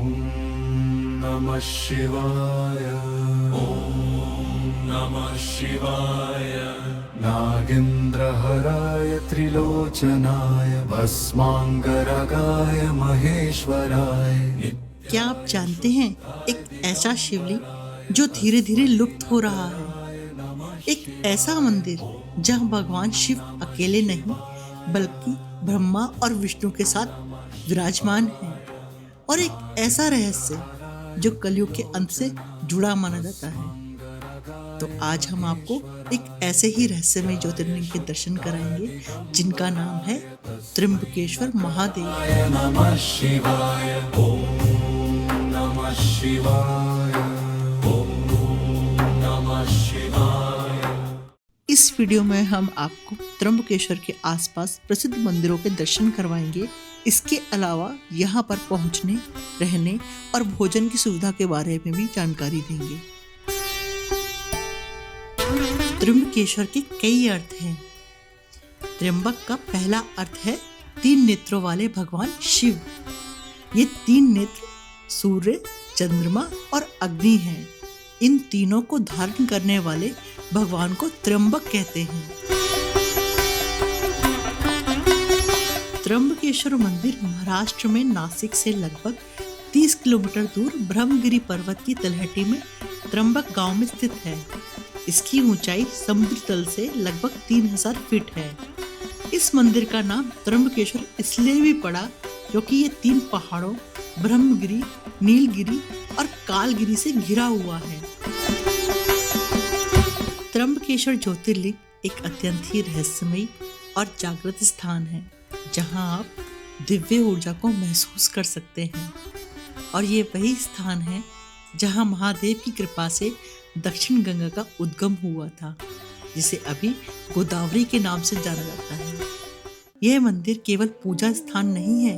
नमः शिवाय। नमः शिवाय। नागेन्द्रहराय त्रिलोचनाय भस्मांगरागाय महेश्वराय। क्या आप जानते हैं एक ऐसा शिवलिंग जो धीरे धीरे लुप्त हो रहा है, एक ऐसा मंदिर जहां भगवान शिव अकेले नहीं बल्कि ब्रह्मा और विष्णु के साथ विराजमान है, और एक ऐसा रहस्य जो कलयुग के अंत से जुड़ा माना जाता है। तो आज हम आपको एक ऐसे ही रहस्यमय ज्योतिर्लिंग के दर्शन कराएंगे जिनका नाम है त्र्यंबकेश्वर महादेव। नमः शिवाय। नमः शिवाय। नमः शिवाय। इस वीडियो में हम आपको त्र्यंबकेश्वर के आसपास प्रसिद्ध मंदिरों के दर्शन करवाएंगे। इसके अलावा यहाँ पर पहुँचने, रहने और भोजन की सुविधा के बारे में भी जानकारी देंगे। त्र्यंबकेश्वर के कई अर्थ हैं। त्र्यंबक का पहला अर्थ है 3 नेत्रों वाले भगवान शिव। ये 3 नेत्र सूर्य, चंद्रमा और अग्नि हैं। इन तीनों को धारण करने वाले भगवान को त्र्यंबक कहते हैं। त्र्यंबकेश्वर मंदिर महाराष्ट्र में नासिक से लगभग 30 किलोमीटर दूर ब्रह्मगिरी पर्वत की तलहटी में त्र्यंबक गांव में स्थित है। इसकी ऊंचाई समुद्र तल से लगभग 3000 फीट है। इस मंदिर का नाम त्र्यंबकेश्वर इसलिए भी पड़ा क्योंकि ये 3 पहाड़ों ब्रह्मगिरी, नीलगिरी और कालगिरी से घिरा हुआ है। त्र्यंबकेश्वर ज्योतिर्लिंग एक अत्यंत ही रहस्यमयी और जागृत स्थान है जहां आप दिव्य ऊर्जा को महसूस कर सकते हैं, और ये वही स्थान है जहां महादेव की कृपा से दक्षिण गंगा का उद्गम हुआ था, जिसे अभी गोदावरी के नाम से जाना जाता है। यह मंदिर केवल पूजा स्थान नहीं है,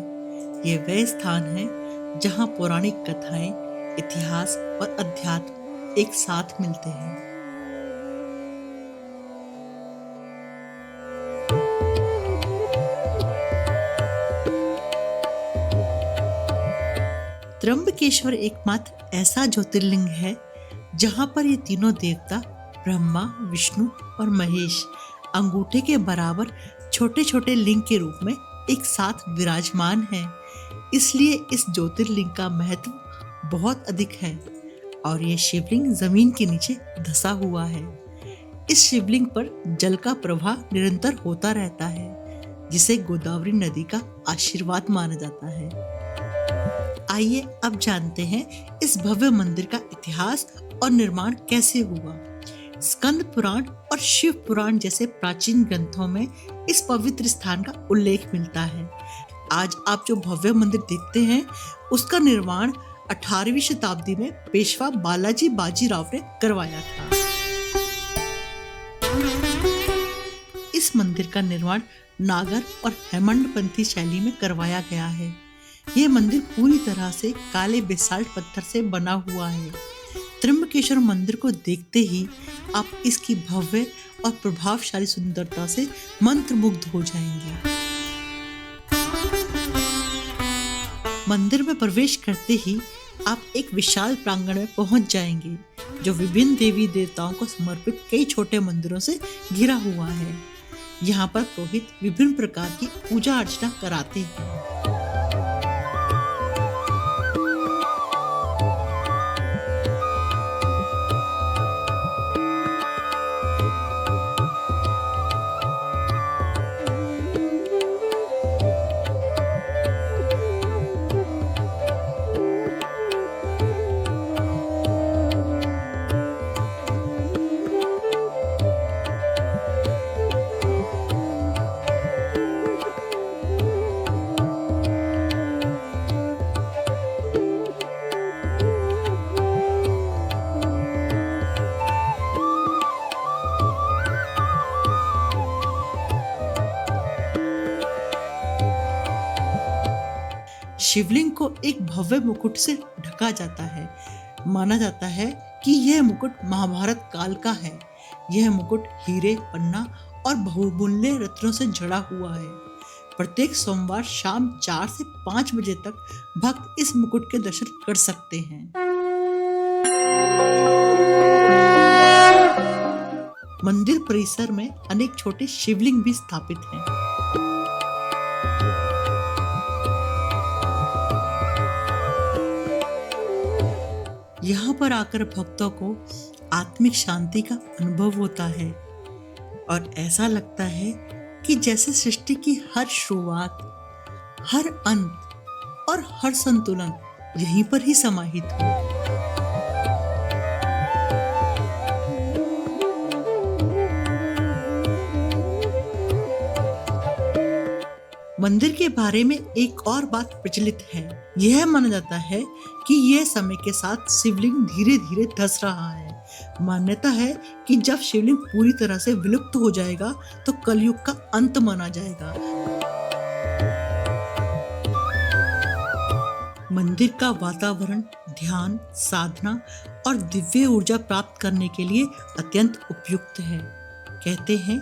यह वह स्थान है जहां पौराणिक कथाएं, इतिहास और अध्यात्म एक साथ मिलते हैं। त्र्यंबकेश्वर एकमात्र ऐसा ज्योतिर्लिंग है जहां पर ये तीनों देवता ब्रह्मा, विष्णु और महेश अंगूठे के बराबर छोटे छोटे लिंग के रूप में एक साथ विराजमान हैं। इसलिए इस ज्योतिर्लिंग का महत्व बहुत अधिक है, और ये शिवलिंग जमीन के नीचे धंसा हुआ है। इस शिवलिंग पर जल का प्रवाह निरंतर होता रहता है, जिसे गोदावरी नदी का आशीर्वाद माना जाता है। आइए अब जानते हैं इस भव्य मंदिर का इतिहास और निर्माण कैसे हुआ। स्कंद पुराण और शिव पुराण जैसे प्राचीन ग्रंथों में इस पवित्र स्थान का उल्लेख मिलता है। आज आप जो भव्य मंदिर देखते हैं उसका निर्माण 18वीं शताब्दी में पेशवा बालाजी बाजीराव ने करवाया था। इस मंदिर का निर्माण नागर और हेमंडपंथी शैली में करवाया गया है। यह मंदिर पूरी तरह से काले बेसाल्ट पत्थर से बना हुआ है। त्र्यंबकेश्वर मंदिर को देखते ही आप इसकी भव्य और प्रभावशाली सुंदरता से मंत्रमुग्ध हो जाएंगे। मंदिर में प्रवेश करते ही आप एक विशाल प्रांगण में पहुंच जाएंगे, जो विभिन्न देवी देवताओं को समर्पित कई छोटे मंदिरों से घिरा हुआ है। यहाँ पर पुरोहित विभिन्न प्रकार की पूजा अर्चना कराते हैं। शिवलिंग को एक भव्य मुकुट से ढका जाता है। माना जाता है कि यह मुकुट महाभारत काल का है। यह मुकुट हीरे, पन्ना और बहुमूल्य रत्नों से जड़ा हुआ है। प्रत्येक सोमवार शाम 4 से 5 बजे तक भक्त इस मुकुट के दर्शन कर सकते हैं। मंदिर परिसर में अनेक छोटे शिवलिंग भी स्थापित हैं। यहाँ पर आकर भक्तों को आत्मिक शांति का अनुभव होता है और ऐसा लगता है कि जैसे सृष्टि की हर शुरुआत, हर अंत और हर संतुलन यहीं पर ही समाहित हो। मंदिर के बारे में एक और बात प्रचलित है। यह माना जाता है कि यह समय के साथ शिवलिंग धीरे धीरे धंस रहा है। मान्यता है कि जब शिवलिंग पूरी तरह से विलुप्त हो जाएगा तो कलयुग का अंत माना जाएगा। मंदिर का वातावरण ध्यान, साधना और दिव्य ऊर्जा प्राप्त करने के लिए अत्यंत उपयुक्त है। कहते हैं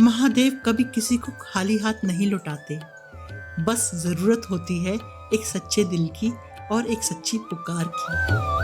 महादेव कभी किसी को खाली हाथ नहीं लौटाते, बस जरूरत होती है एक सच्चे दिल की और एक सच्ची पुकार की।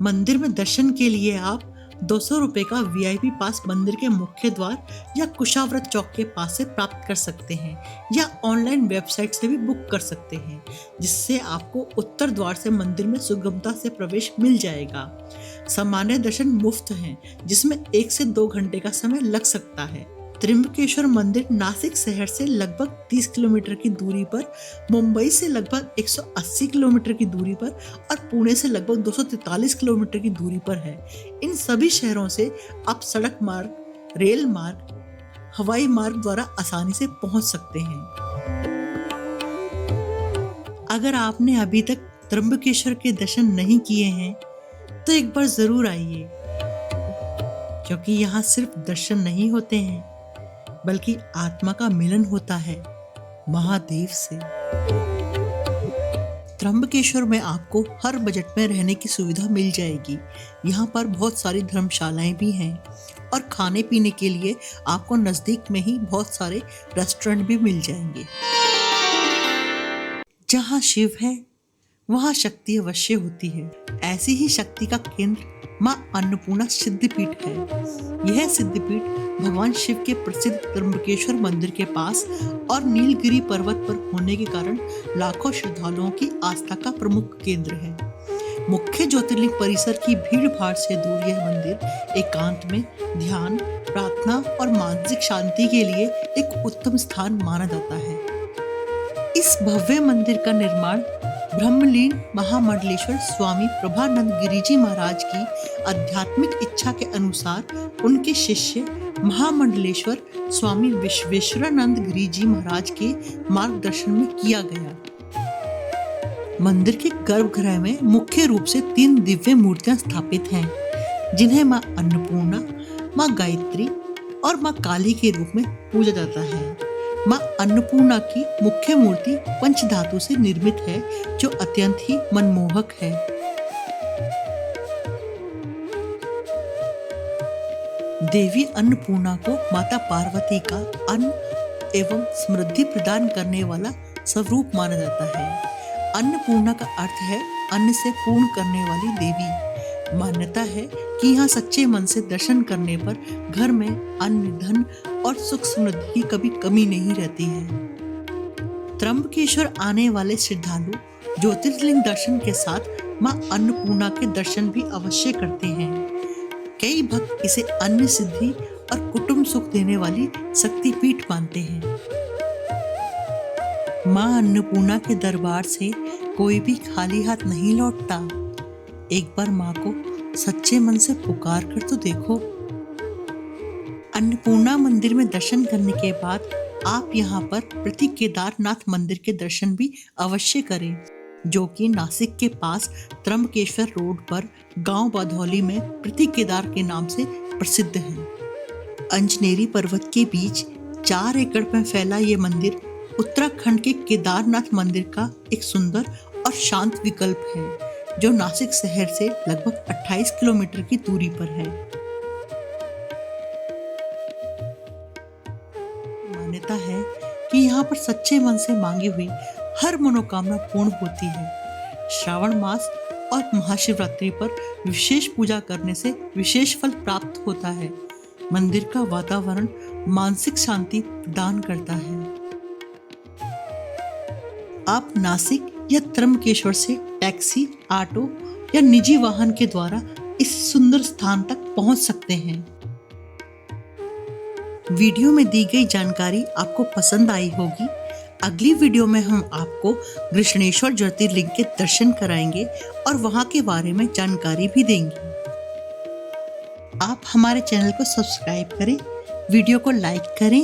मंदिर में दर्शन के लिए आप 200 रुपए का VIP पास मंदिर के मुख्य द्वार या कुशाव्रत चौक के पास से प्राप्त कर सकते हैं या ऑनलाइन वेबसाइट से भी बुक कर सकते हैं, जिससे आपको उत्तर द्वार से मंदिर में सुगमता से प्रवेश मिल जाएगा। सामान्य दर्शन मुफ्त हैं, जिसमें 1 से 2 घंटे का समय लग सकता है। त्र्यंबकेश्वर मंदिर नासिक शहर से लगभग 30 किलोमीटर की दूरी पर, मुंबई से लगभग 180 किलोमीटर की दूरी पर और पुणे से लगभग 243 किलोमीटर की दूरी पर है। इन सभी शहरों से आप सड़क मार्ग, रेल मार्ग, हवाई मार्ग द्वारा आसानी से पहुंच सकते हैं। अगर आपने अभी तक त्र्यंबकेश्वर के दर्शन नहीं किए हैं तो एक बार जरूर आइए, क्योंकि यहाँ सिर्फ दर्शन नहीं होते हैं बल्कि आत्मा का मिलन होता है महादेव से। त्र्यंबकेश्वर में आपको हर बजट में रहने की सुविधा मिल जाएगी। यहाँ पर बहुत सारी धर्मशालाएं भी हैं और खाने पीने के लिए आपको नजदीक में ही बहुत सारे रेस्टोरेंट भी मिल जाएंगे। जहाँ शिव है वहाँ शक्ति अवश्य होती है। ऐसी ही शक्ति का केंद्र माँ अन्नपूर्णा सिद्धपीठ है। यह सिद्धपीठ भगवान शिव के प्रसिद्ध त्र्यंबकेश्वर मंदिर के पास और नीलगिरी पर्वत पर होने के कारण लाखों श्रद्धालुओं की आस्था का प्रमुख केंद्र है। मुख्य ज्योतिर्लिंग परिसर की भीड़ भाड़ से दूर यह मंदिर एकांत में ध्यान, प्रार्थना और मानसिक शांति के लिए एक उत्तम स्थान माना जाता है। इस भव्य मंदिर का निर्माण ब्रह्मलीन महामंडलेश्वर स्वामी प्रभानंद गिरिजी महाराज की आध्यात्मिक इच्छा के अनुसार उनके शिष्य महामंडलेश्वर स्वामी विश्वेश्वरानंद गिरिजी महाराज के मार्गदर्शन में किया गया। मंदिर के गर्भगृह में मुख्य रूप से 3 दिव्य मूर्तियां स्थापित हैं, जिन्हें मां अन्नपूर्णा, मां गायत्री और मां काली के रूप में पूजा जाता है। मां अन्नपूर्णा की मुख्य मूर्ति पंचधातु से निर्मित है, जो अत्यंत ही मनमोहक है। देवी अन्नपूर्णा को माता पार्वती का अन्न एवं समृद्धि प्रदान करने वाला स्वरूप माना जाता है। अन्नपूर्णा का अर्थ है अन्न से पूर्ण करने वाली देवी। मान्यता है कि यहाँ सच्चे मन से दर्शन करने पर घर में अन्न, धन और सुख समृद्धि की कभी कमी नहीं रहती है। त्र्यंबकेश्वर आने वाले श्रद्धालु ज्योतिर्लिंग दर्शन के साथ मां अन्नपूर्णा के दर्शन भी अवश्य करते हैं। कई भक्त इसे अन्न सिद्धि और कुटुंब सुख देने वाली शक्तिपीठ मानते हैं। मां अन्नपूर्णा के दरबार से कोई भी खाली हाथ नहीं लौटता। एक बार मां को सच्चे मन से पुकार कर तो देखो। अन्नपूर्णा मंदिर में दर्शन करने के बाद आप यहाँ पर प्रति केदारनाथ मंदिर के दर्शन भी अवश्य करें, जो कि नासिक के पास त्र्यंबकेश्वर रोड पर गांव बाधौली में प्रति केदार के नाम से प्रसिद्ध है। अंजनेरी पर्वत के बीच 4 एकड़ में फैला ये मंदिर उत्तराखंड के केदारनाथ मंदिर का एक सुंदर और शांत विकल्प है, जो नासिक शहर से लगभग 28 किलोमीटर की दूरी पर है। मान्यता है कि यहाँ पर सच्चे मन से मांगी हुई हर मनोकामना पूर्ण होती है। श्रावण मास और महाशिवरात्रि पर विशेष पूजा करने से विशेष फल प्राप्त होता है। मंदिर का वातावरण मानसिक शांति प्रदान करता है। आप नासिक या त्र्यंबकेश्वर से टैक्सी, ऑटो या निजी वाहन के द्वारा इस सुंदर स्थान तक पहुंच सकते हैं। वीडियो में दी गई जानकारी आपको पसंद आई होगी। अगली वीडियो में हम आपको गृष्णेश्वर ज्योतिर्लिंग के दर्शन कराएंगे और वहां के बारे में जानकारी भी देंगे। आप हमारे चैनल को सब्सक्राइब करें, वीडियो को लाइक करें,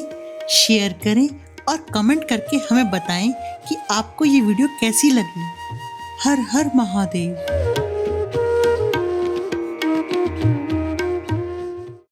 शेयर करें और कमेंट करके हमें बताएं कि आपको ये वीडियो कैसी लगी। हर हर महादेव।